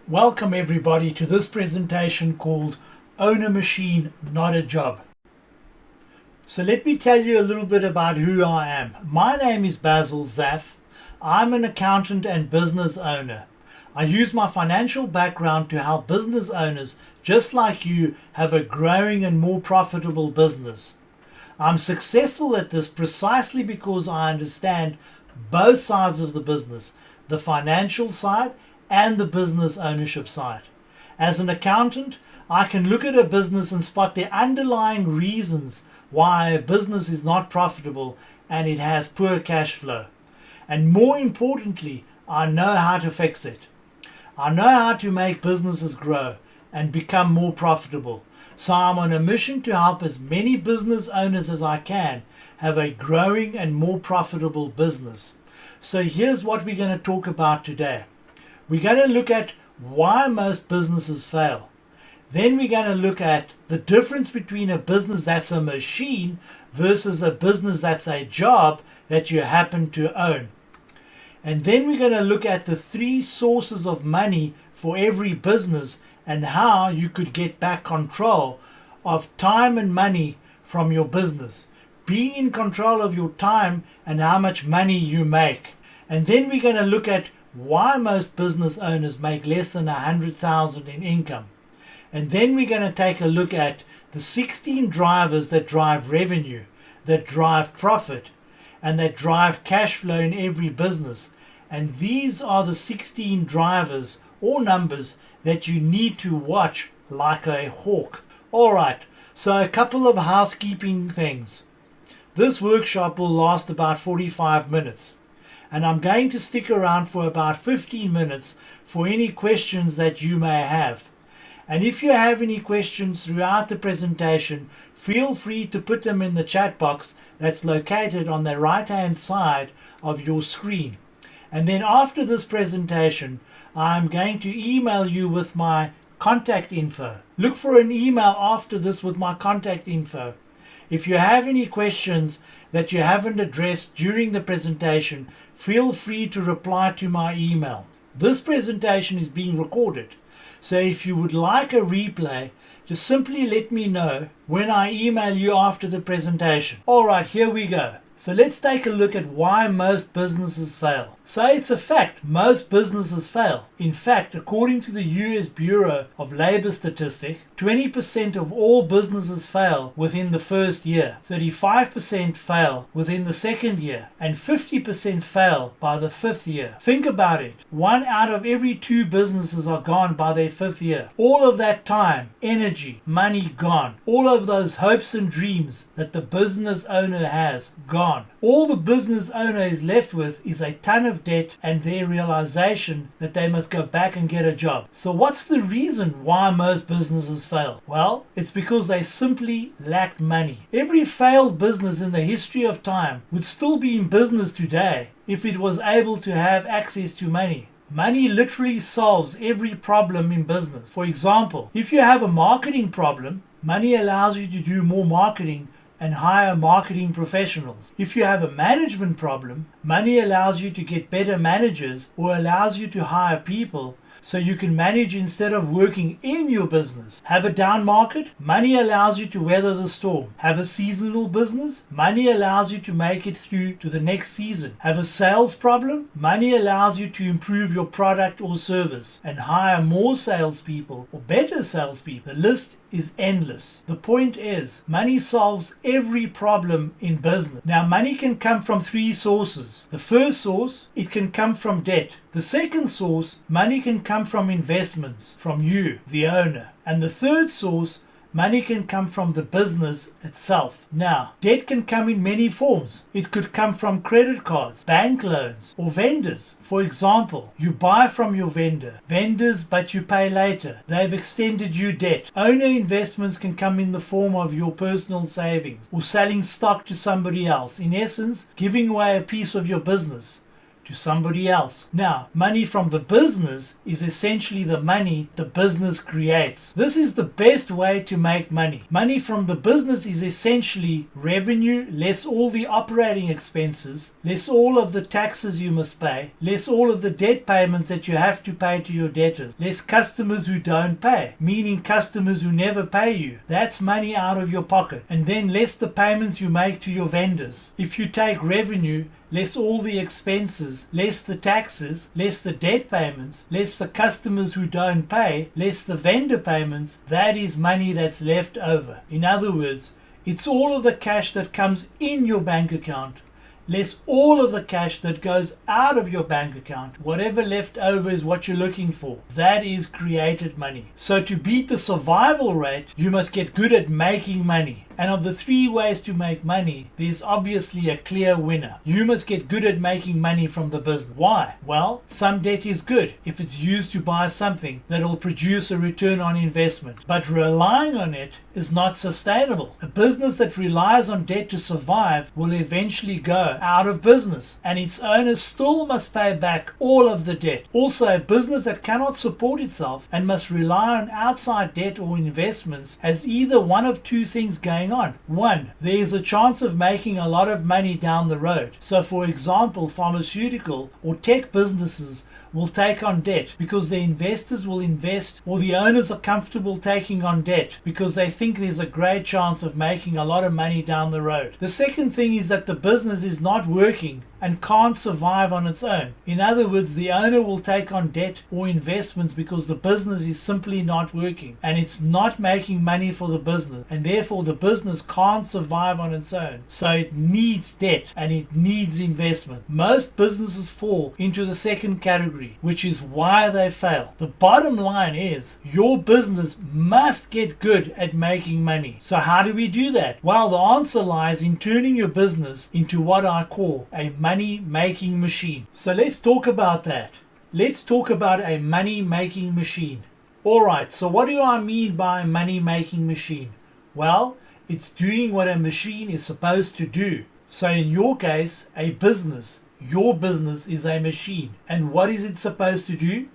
Welcome everybody to this presentation called Own a Machine, Not a Job. So let me tell you a little bit about who I am. My name is Basil Zaff. I'm an accountant and business owner. I use my financial background to help business owners just like you have a growing and more profitable business. I'm successful at this precisely because I understand both sides of the business, the financial side and the business ownership side. As an accountant, I can look at a business and spot the underlying reasons why a business is not profitable and it has poor cash flow. And more importantly, I know how to fix it. I know how to make businesses grow and become more profitable. So I'm on a mission to help as many business owners as I can have a growing and more profitable business. So here's what we're going to talk about today. We're going to look at why most businesses fail. Then we're going to look at the difference between a business that's a machine versus a business that's a job that you happen to own. And then we're going to look at the three sources of money for every business and how you could get back control of time and money from your business. Being in control of your time and how much money you make. And then we're going to look at why most business owners make less than $100,000 in income. And then we're going to take a look at the 16 drivers that drive revenue, that drive profit, and that drive cash flow in every business. And these are the 16 drivers or numbers that you need to watch like a hawk. Alright, so a couple of housekeeping things. This workshop will last about 45 minutes. And I'm going to stick around for about 15 minutes for any questions that you may have. And if you have any questions throughout the presentation, feel free to put them in the chat box that's located on the right hand side of your screen. And then after this presentation, I'm going to email you with my contact info. Look for an email after this with my contact info. If you have any questions that you haven't addressed during the presentation, feel free to reply to my email. This presentation is being recorded, so if you would like a replay, just simply let me know when I email you after the presentation. Alright, here we go. So let's take a look at why most businesses fail. So it's a fact, most businesses fail. In fact, according to the US Bureau of Labor Statistics, 20% of all businesses fail within the first year, 35% fail within the second year, and 50% fail by the fifth year. Think about it. 1 out of every 2 businesses are gone by their fifth year. All of that time, energy, money gone. All of those hopes and dreams that the business owner has gone. All the business owner is left with is a ton of debt and their realization that they must go back and get a job. So what's the reason why most businesses fail? Well, it's because they simply lacked money. Every failed business in the history of time would still be in business today if it was able to have access to money. Money literally solves every problem in business. For example, if you have a marketing problem, money allows you to do more marketing and hire marketing professionals. If you have a management problem, money allows you to get better managers or allows you to hire people so you can manage instead of working in your business. Have a down market? Money allows you to weather the storm. Have a seasonal business? Money allows you to make it through to the next season. Have a sales problem? Money allows you to improve your product or service and hire more salespeople or better salespeople. The list is endless. The point is, money solves every problem in business. Now, money can come from 3 sources. The first source, it can come from debt. The second source, money can come from investments, from you, the owner. And the third source, money can come from the business itself. Now, debt can come in many forms. It could come from credit cards, bank loans, or vendors. For example, you buy from your vendors, but you pay later. They've extended you debt. Owner investments can come in the form of your personal savings or selling stock to somebody else. In essence, giving away a piece of your business. to somebody else. Now, money from the business is essentially the money the business creates. This is the best way to make money. Money from the business is essentially revenue less all the operating expenses, less all of the taxes you must pay, less all of the debt payments that you have to pay to your debtors, less customers who don't pay, meaning customers who never pay you. That's money out of your pocket. And then less the payments you make to your vendors. If you take revenue, less all the expenses, less the taxes, less the debt payments, less the customers who don't pay, less the vendor payments, that is money that's left over. In other words, it's all of the cash that comes in your bank account, less all of the cash that goes out of your bank account. Whatever left over is what you're looking for. That is created money. So to beat the survival rate, you must get good at making money. And of the 3 ways to make money, there's obviously a clear winner. You must get good at making money from the business. Why? Well, some debt is good if it's used to buy something that will produce a return on investment. But relying on it is not sustainable. A business that relies on debt to survive will eventually go out of business, and its owners still must pay back all of the debt. Also, a business that cannot support itself and must rely on outside debt or investments has either one of 2 things going on. 1, there is a chance of making a lot of money down the road. So for example, pharmaceutical or tech businesses will take on debt because the investors will invest, or the owners are comfortable taking on debt because they think there's a great chance of making a lot of money down the road. The second thing is that the business is not working and can't survive on its own. In other words, the owner will take on debt or investments because the business is simply not working and it's not making money for the business, and therefore the business can't survive on its own. So it needs debt and it needs investment. Most businesses fall into the second category, which is why they fail. The bottom line is your business must get good at making money. So how do we do that? Well, the answer lies in turning your business into what I call a money-making machine. So let's talk about that. Let's talk about a money-making machine. Alright, so what do I mean by a money-making machine? Well, it's doing what a machine is supposed to do. So in your case, a business. Your business is a machine. And what is it supposed to do?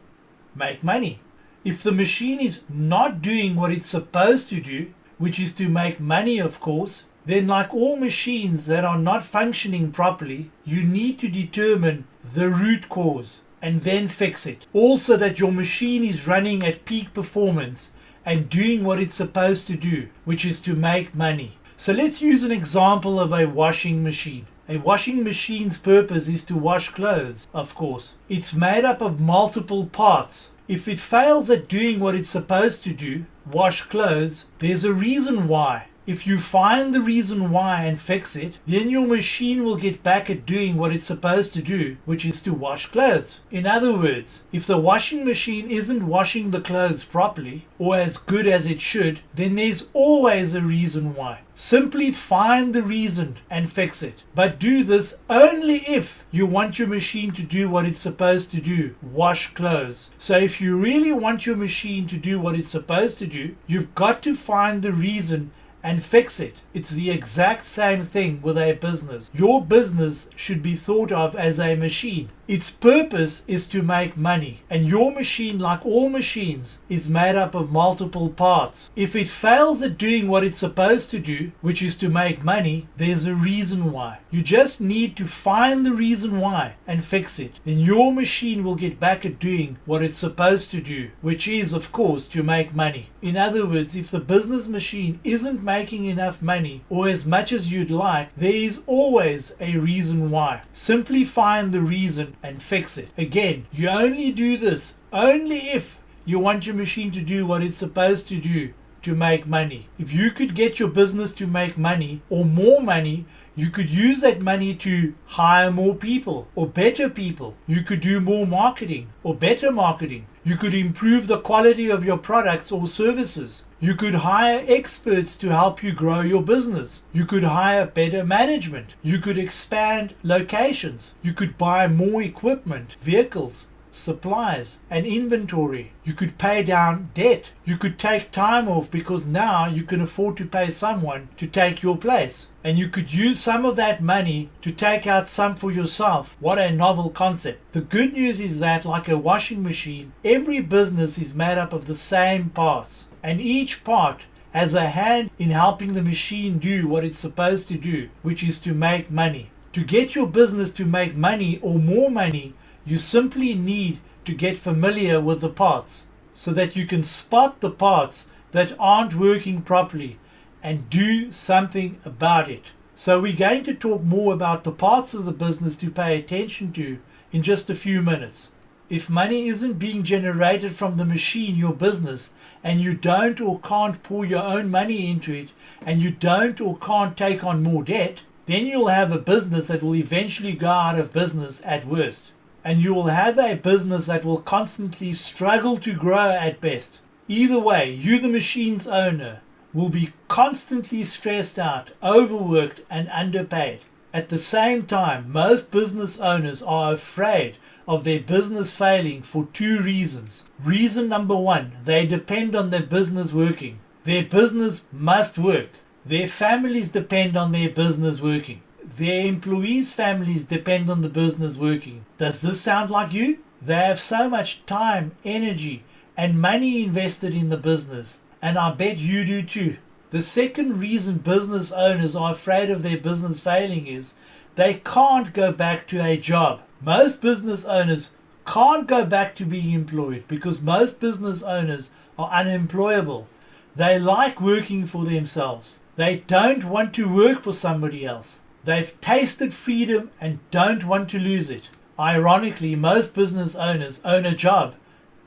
Make money. If the machine is not doing what it's supposed to do, which is to make money, of course, then like all machines that are not functioning properly, you need to determine the root cause and then fix it. Also that your machine is running at peak performance and doing what it's supposed to do, which is to make money. So let's use an example of a washing machine. A washing machine's purpose is to wash clothes, of course. It's made up of multiple parts. If it fails at doing what it's supposed to do, wash clothes, there's a reason why. If you find the reason why and fix it, then your machine will get back at doing what it's supposed to do, which is to wash clothes. In other words, if the washing machine isn't washing the clothes properly or as good as it should, then there's always a reason why. Simply find the reason and fix it. But do this only if you want your machine to do what it's supposed to do, wash clothes. So if you really want your machine to do what it's supposed to do, you've got to find the reason and fix it. It's the exact same thing with a business. Your business should be thought of as a machine. Its purpose is to make money, and your machine, like all machines, is made up of multiple parts. If it fails at doing what it's supposed to do, which is to make money, there's a reason why. You just need to find the reason why and fix it. Then your machine will get back at doing what it's supposed to do, which is, of course, to make money. In other words, if the business machine isn't making enough money or as much as you'd like, there is always a reason why. Simply find the reason and fix it. Again, you only do this only if you want your machine to do what it's supposed to do to make money. If you could get your business to make money or more money, you could use that money to hire more people or better people. You could do more marketing or better marketing. You could improve the quality of your products or services. You could hire experts to help you grow your business. You could hire better management. You could expand locations. You could buy more equipment, vehicles, supplies, and inventory. You could pay down debt. You could take time off because now you can afford to pay someone to take your place. And you could use some of that money to take out some for yourself. What a novel concept. The good news is that, like a washing machine, every business is made up of the same parts. And each part has a hand in helping the machine do what it's supposed to do, which is to make money. To get your business to make money or more money, you simply need to get familiar with the parts so that you can spot the parts that aren't working properly and do something about it. So we're going to talk more about the parts of the business to pay attention to in just a few minutes. If money isn't being generated from the machine, your business, and you don't or can't pour your own money into it, and you don't or can't take on more debt, then you'll have a business that will eventually go out of business at worst. And you will have a business that will constantly struggle to grow at best. Either way, you, the machine's owner, will be constantly stressed out, overworked, and underpaid. At the same time, most business owners are afraid of their business failing for two reasons. Reason number one, they depend on their business working. Their business must work. Their families depend on their business working. Their employees' families depend on the business working. Does this sound like you? They have so much time, energy, and money invested in the business, and I bet you do too. The second reason business owners are afraid of their business failing is they can't go back to a job. Most business owners can't go back to being employed because most business owners are unemployable. They like working for themselves. They don't want to work for somebody else. They've tasted freedom and don't want to lose it. Ironically, most business owners own a job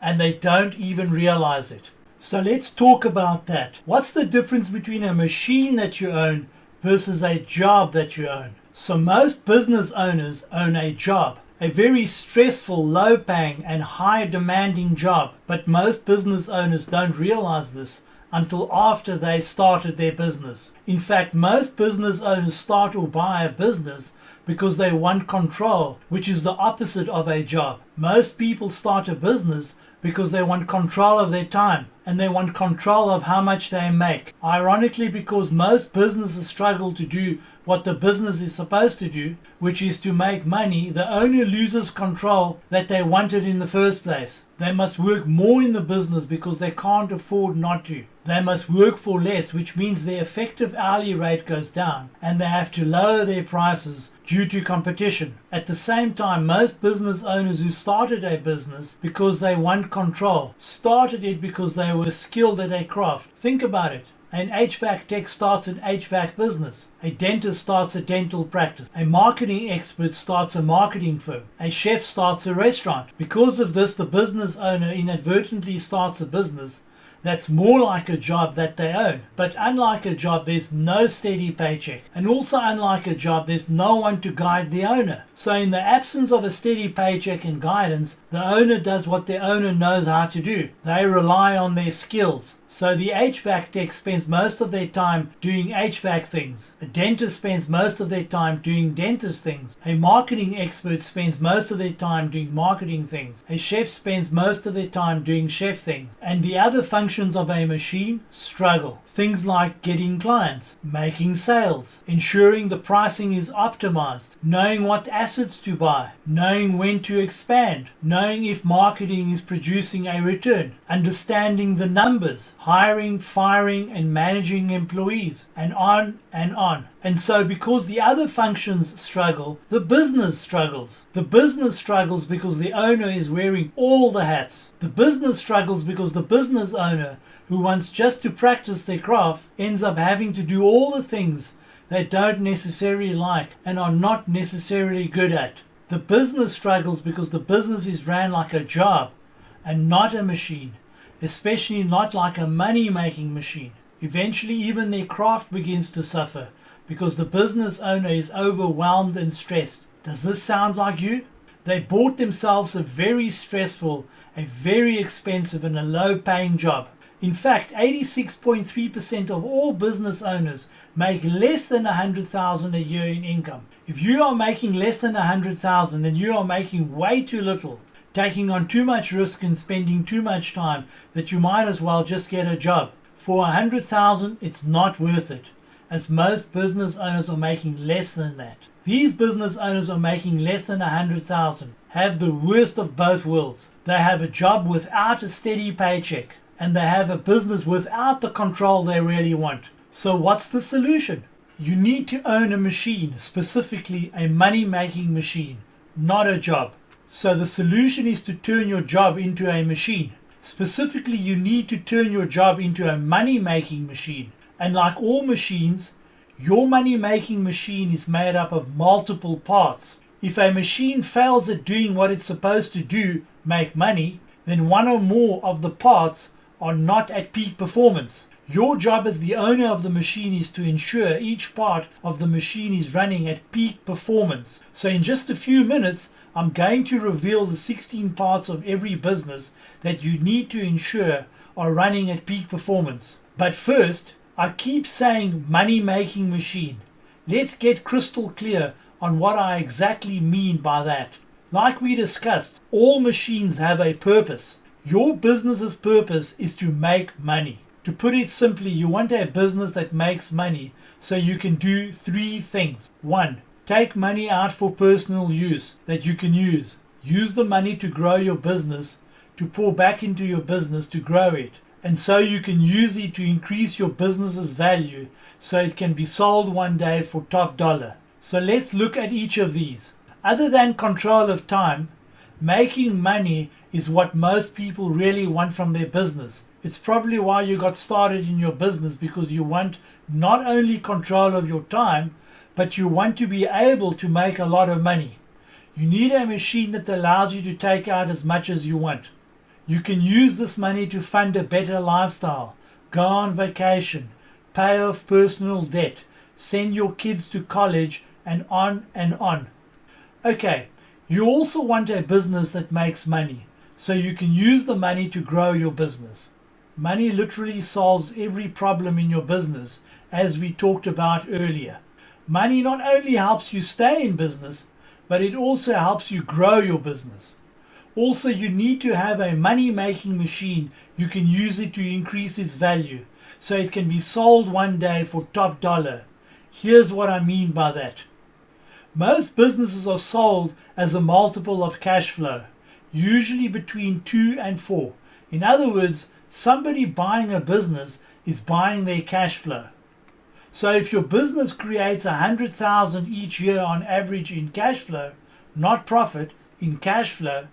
and they don't even realize it. So let's talk about that. What's the difference between a machine that you own versus a job that you own? So most business owners own a job, a very stressful, low-paying and high-demanding job. But most business owners don't realize this until after they started their business. In fact, most business owners start or buy a business because they want control, which is the opposite of a job. Most people start a business because they want control of their time and they want control of how much they make. Ironically, because most businesses struggle to do what the business is supposed to do, which is to make money, the owner loses control that they wanted in the first place. They must work more in the business because they can't afford not to. They must work for less, which means their effective hourly rate goes down and they have to lower their prices due to competition. At the same time, most business owners who started a business because they want control, started it because they were skilled at a craft. Think about it. An HVAC tech starts an HVAC business. A dentist starts a dental practice. A marketing expert starts a marketing firm. A chef starts a restaurant. Because of this, the business owner inadvertently starts a business that's more like a job that they own. But unlike a job, there's no steady paycheck. And also unlike a job, there's no one to guide the owner. So in the absence of a steady paycheck and guidance, the owner does what the owner knows how to do. They rely on their skills. So the HVAC tech spends most of their time doing HVAC things. A dentist spends most of their time doing dentist things. A marketing expert spends most of their time doing marketing things. A chef spends most of their time doing chef things. And the other functions of a machine struggle. Things like getting clients, making sales, ensuring the pricing is optimized, knowing what assets to buy, knowing when to expand, knowing if marketing is producing a return, understanding the numbers, hiring, firing, and managing employees, and on and on. And so because the other functions struggle, the business struggles. The business struggles because the owner is wearing all the hats. The business struggles because the business owner, who wants just to practice their craft, ends up having to do all the things they don't necessarily like and are not necessarily good at. The business struggles because the business is ran like a job and not a machine, especially not like a money-making machine. Eventually, even their craft begins to suffer because the business owner is overwhelmed and stressed. Does this sound like you? They bought themselves a very stressful, a very expensive and a low-paying job. In fact, 86.3% of all business owners make less than $100,000 a year in income. If you are making less than $100,000, then you are making way too little taking on too much risk and spending too much time that you might as well just get a job. For 100,000, it's not worth it, as most business owners are making less than that. These business owners are making less than 100,000, have the worst of both worlds. They have a job without a steady paycheck, and they have a business without the control they really want. So what's the solution? You need to own a machine, specifically a money-making machine, not a job. So the solution is to turn your job into a machine. Specifically, you need to turn your job into a money-making machine. And like all machines, your money-making machine is made up of multiple parts. If a machine fails at doing what it's supposed to do, make money, then one or more of the parts are not at peak performance. Your job as the owner of the machine is to ensure each part of the machine is running at peak performance. So in just a few minutes, I'm going to reveal the 16 parts of every business that you need to ensure are running at peak performance. But first, I keep saying money-making machine. Let's get crystal clear on what I exactly mean by that. Like we discussed, all machines have a purpose. Your business's purpose is to make money. To put it simply, you want a business that makes money so you can do 3 things. 1. Take money out for personal use that you can use. Use the money to grow your business, to pour back into your business to grow it. And so you can use it to increase your business's value so it can be sold one day for top dollar. So let's look at each of these. Other than control of time, making money is what most people really want from their business. It's probably why you got started in your business, because you want not only control of your time, but you want to be able to make a lot of money. You need a machine that allows you to take out as much as you want. You can use this money to fund a better lifestyle, go on vacation, pay off personal debt, send your kids to college, and on and on. Okay, you also want a business that makes money, so you can use the money to grow your business. Money literally solves every problem in your business, as we talked about earlier. Money not only helps you stay in business, but it also helps you grow your business. Also, you need to have a money-making machine. You can use it to increase its value, so it can be sold one day for top dollar. Here's what I mean by that. Most businesses are sold as a multiple of cash flow, usually between 2 and 4. In other words, somebody buying a business is buying their cash flow. So if your business creates 100,000 each year on average in cash flow, not profit, in cash flow,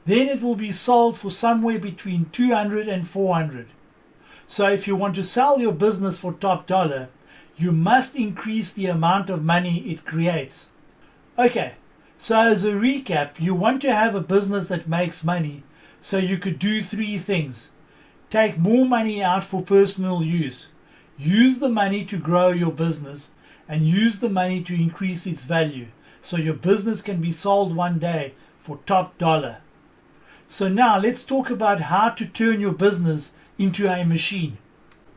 then it will be sold for somewhere between 200 and 400. So if you want to sell your business for top dollar, you must increase the amount of money it creates. Okay, so as a recap, you want to have a business that makes money, so you could do 3 things. Take more money out for personal use. Use the money to grow your business, and use the money to increase its value, so your business can be sold one day for top dollar. So now let's talk about how to turn your business into a machine.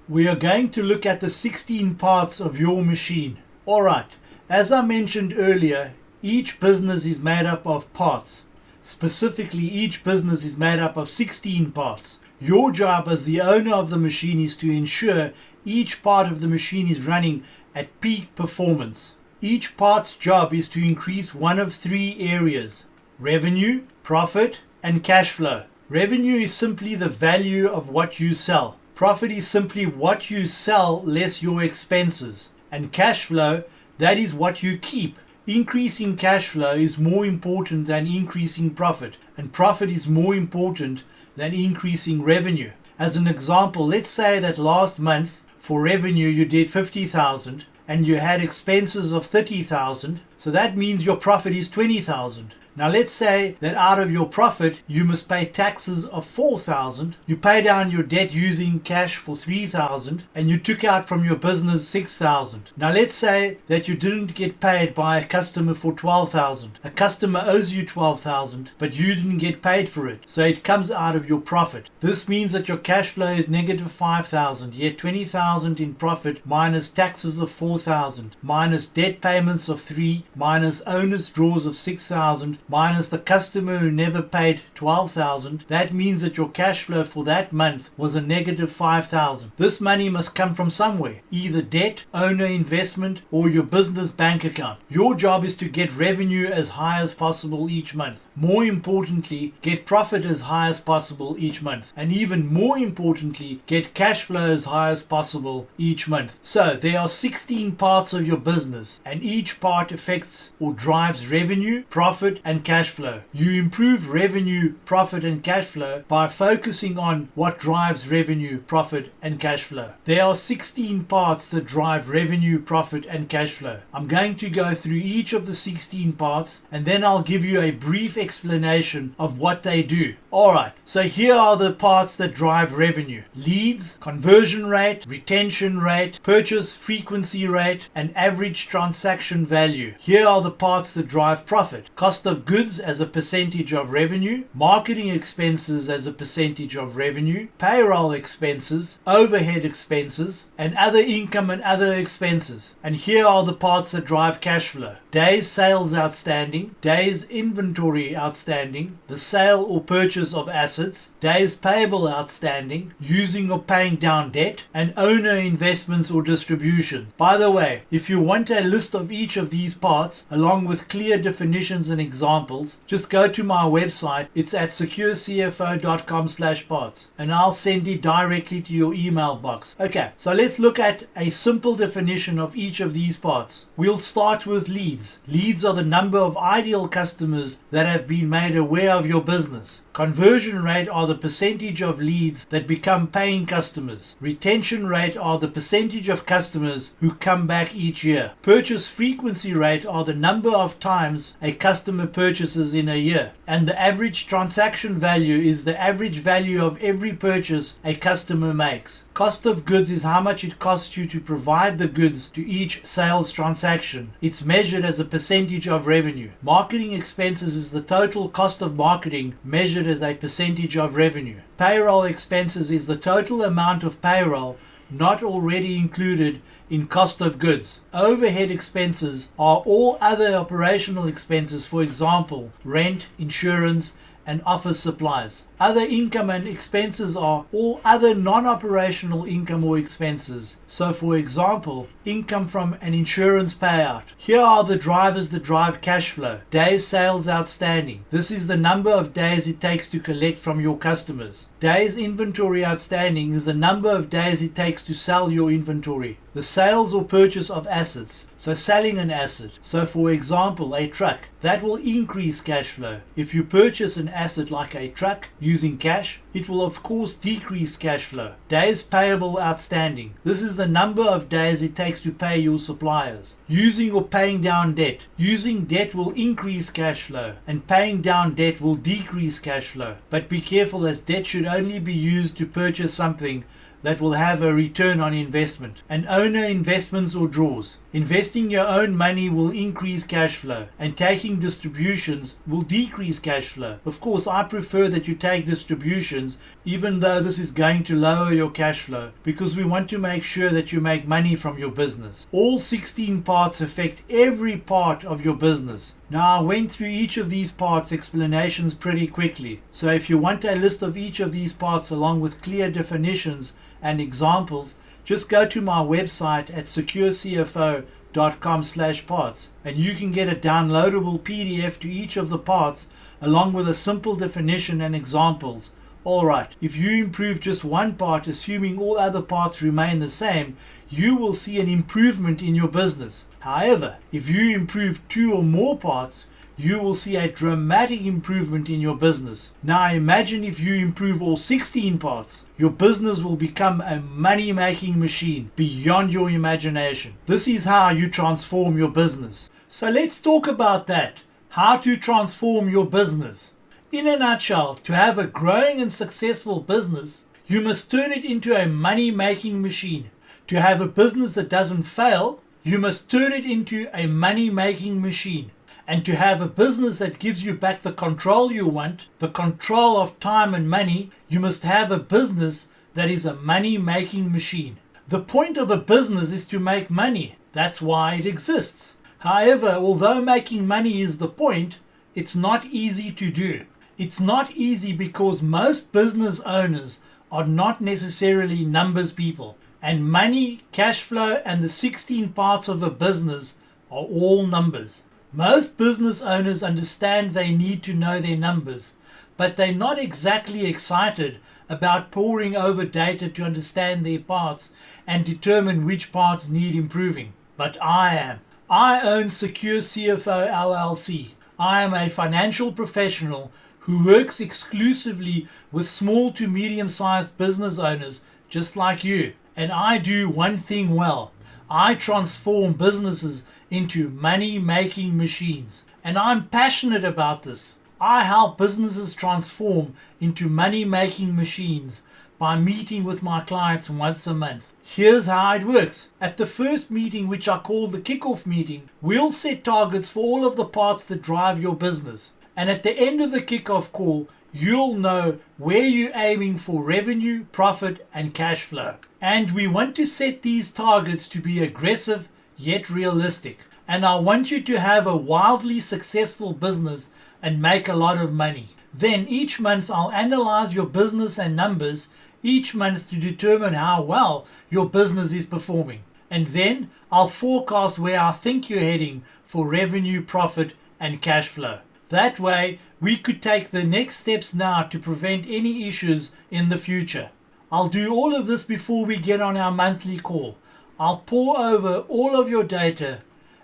We are going to look at the 16 parts of your machine. Alright, as I mentioned earlier, each business is made up of parts. Specifically, each business is made up of 16 parts. Your job as the owner of the machine is to ensure each part of the machine is running at peak performance. Each part's job is to increase one of 3 areas: revenue, profit, and cash flow. Revenue is simply the value of what you sell. Profit is simply what you sell less your expenses. And cash flow, that is what you keep. Increasing cash flow is more important than increasing profit, and profit is more important than increasing revenue. As an example, let's say that last month for revenue you did 50,000 and you had expenses of 30,000, so that means your profit is 20,000. Now let's say that out of your profit you must pay taxes of 4,000, you pay down your debt using cash for 3,000, and you took out from your business 6,000. Now let's say that you didn't get paid by a customer for 12,000. A customer owes you 12,000, but you didn't get paid for it, so it comes out of your profit. This means that your cash flow is negative 5,000, yet 20,000 in profit minus taxes of 4,000, minus debt payments of 3, minus owner's draws of 6,000, minus the customer who never paid 12,000, that means that your cash flow for that month was a negative 5,000. This money must come from somewhere, either debt, owner investment, or your business bank account. Your job is to get revenue as high as possible each month. More importantly, get profit as high as possible each month. And even more importantly, get cash flow as high as possible each month. So there are 16 parts of your business, and each part affects or drives revenue, profit, and cash flow. You improve revenue, profit, and cash flow by focusing on what drives revenue, profit, and cash flow. There are 16 parts that drive revenue, profit, and cash flow. I'm going to go through each of the 16 parts, and then I'll give you a brief explanation of what they do. Alright, so here are the parts that drive revenue: leads, conversion rate, retention rate, purchase frequency rate, and average transaction value. Here are the parts that drive profit: cost of goods as a percentage of revenue, marketing expenses as a percentage of revenue, payroll expenses, overhead expenses, and other income and other expenses. And here are the parts that drive cash flow: days sales outstanding, days inventory outstanding, the sale or purchase of assets, days payable outstanding, using or paying down debt, and owner investments or distributions. By the way, if you want a list of each of these parts along with clear definitions and examples, just go to my website. It's at securecfo.com/parts, and I'll send it directly to your email box. Okay, so let's look at a simple definition of each of these parts. We'll start with leads. Leads are the number of ideal customers that have been made aware of your business. Conversion rate are the percentage of leads that become paying customers. Retention rate are the percentage of customers who come back each year. Purchase frequency rate are the number of times a customer purchases in a year. And the average transaction value is the average value of every purchase a customer makes. Cost of goods is how much it costs you to provide the goods to each sales transaction. It's measured as a percentage of revenue. Marketing expenses is the total cost of marketing measured as a percentage of revenue. Payroll expenses is the total amount of payroll not already included in cost of goods. Overhead expenses are all other operational expenses, for example, rent, insurance, and office supplies. Other income and expenses are all other non-operational income or expenses. So for example, income from an insurance payout. Here are the drivers that drive cash flow. Days sales outstanding. This is the number of days it takes to collect from your customers. Days inventory outstanding is the number of days it takes to sell your inventory. The sales or purchase of assets. So selling an asset. So for example, a truck. That will increase cash flow. If you purchase an asset like a truck using cash, it will of course decrease cash flow. Days payable outstanding. This is the number of days it takes to pay your suppliers. Using or paying down debt. Using debt will increase cash flow, and paying down debt will decrease cash flow. But be careful, as debt should only be used to purchase something that will have a return on investment. And owner investments or draws. Investing your own money will increase cash flow, and taking distributions will decrease cash flow. Of course, I prefer that you take distributions, even though this is going to lower your cash flow, because we want to make sure that you make money from your business. All 16 parts affect every part of your business. Now, I went through each of these parts explanations pretty quickly. So if you want a list of each of these parts along with clear definitions and examples, just go to my website at securecfo.com/parts, and you can get a downloadable PDF to each of the parts along with a simple definition and examples. Alright, if you improve just one part, assuming all other parts remain the same, you will see an improvement in your business. However, if you improve 2 or more parts, you will see a dramatic improvement in your business. Now imagine if you improve all 16 parts. Your business will become a money-making machine beyond your imagination. This is how you transform your business. So let's talk about that. How to transform your business. In a nutshell, to have a growing and successful business, you must turn it into a money-making machine. To have a business that doesn't fail, you must turn it into a money-making machine. And to have a business that gives you back the control you want, the control of time and money, you must have a business that is a money-making machine. The point of a business is to make money. That's why it exists. However, although making money is the point, it's not easy to do. It's not easy because most business owners are not necessarily numbers people. And money, cash flow, and the 16 parts of a business are all numbers. Most business owners understand they need to know their numbers, but they're not exactly excited about poring over data to understand their parts and determine which parts need improving. But I am. I own SecureCFO LLC. I am a financial professional who works exclusively with small to medium-sized business owners just like you. And I do one thing well. I transform businesses into money-making machines. And I'm passionate about this. I help businesses transform into money-making machines by meeting with my clients once a month. Here's how it works. At the first meeting, which I call the kickoff meeting, we'll set targets for all of the parts that drive your business. And at the end of the kickoff call, you'll know where you're aiming for revenue, profit, and cash flow. And we want to set these targets to be aggressive yet realistic. And I want you to have a wildly successful business and make a lot of money. Then each month I'll analyze your business and numbers each month to determine how well your business is performing. And then I'll forecast where I think you're heading for revenue, profit, and cash flow. That way, we could take the next steps now to prevent any issues in the future. I'll do all of this before we get on our monthly call. I'll pour over all of your data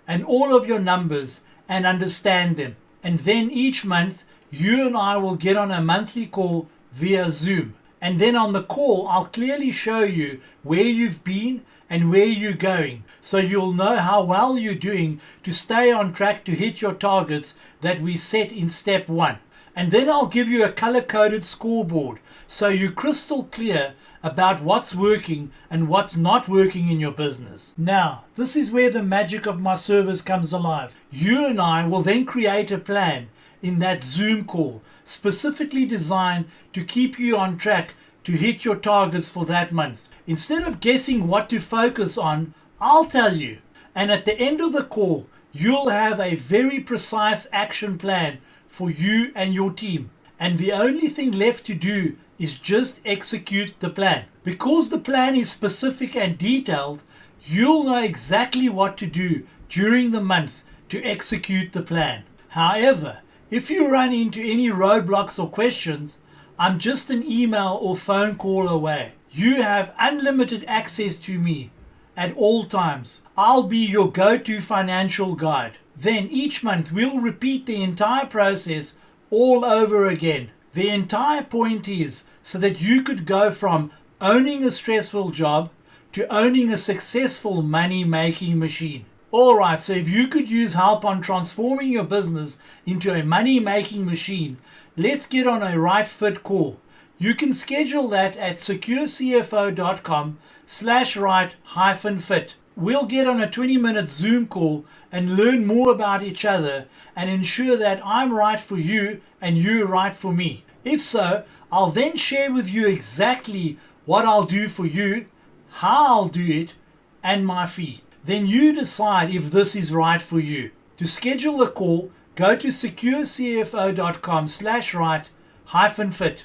and all of your numbers and understand them. And then each month, you and I will get on a monthly call via Zoom. And then on the call, I'll clearly show you where you've been and where you're going, so you'll know how well you're doing to stay on track to hit your targets that we set in step 1. And then I'll give you a color-coded scoreboard so you're crystal clear about what's working and what's not working in your business. Now, this is where the magic of my service comes alive. You and I will then create a plan in that Zoom call specifically designed to keep you on track to hit your targets for that month. Instead of guessing what to focus on, I'll tell you. And at the end of the call, you'll have a very precise action plan for you and your team. And the only thing left to do is just execute the plan. Because the plan is specific and detailed, you'll know exactly what to do during the month to execute the plan. However, if you run into any roadblocks or questions, I'm just an email or phone call away. You have unlimited access to me at all times. I'll be your go-to financial guide. Then each month we'll repeat the entire process all over again. The entire point is so that you could go from owning a stressful job to owning a successful money-making machine. Alright, so if you could use help on transforming your business into a money-making machine, let's get on a right fit call. You can schedule that at securecfo.com/right-fit. We'll get on a 20-minute Zoom call and learn more about each other and ensure that I'm right for you and you're right for me. If so, I'll then share with you exactly what I'll do for you, how I'll do it, and my fee. Then you decide if this is right for you. To schedule a call, go to securecfo.com/right-fit.